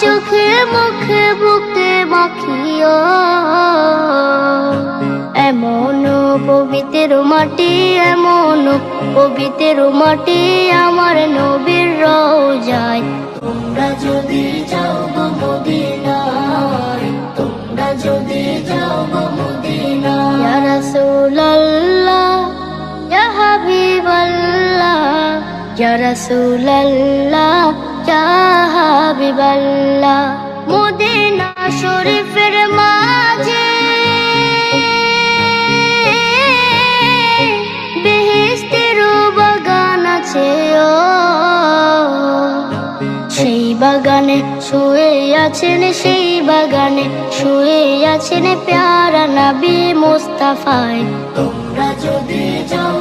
চোখে মুখে বুকে মাখিও এমন পবিত্র মাটি, এমন পবিত্র মাটি আমার নবীর রওজায়। তোমরা যদি যাও গো মদিনায়, তোমরা যদি যাও গো মদিনায়। ইয়া রাসূলুল্লাহ ইয়া হাবিবাল্লাহ, ইয়া রাসূলুল্লাহ ইয়া হাবিবাল্লাহ। মদিনা শরীফের মাঝে বেহেশতের বাগান আছে ও, সেই বাগানে শুয়ে আছেন, সেই বাগানে শুয়ে আছেন প্যারা নবী মুস্তাফায়। তোমরা যদি যাও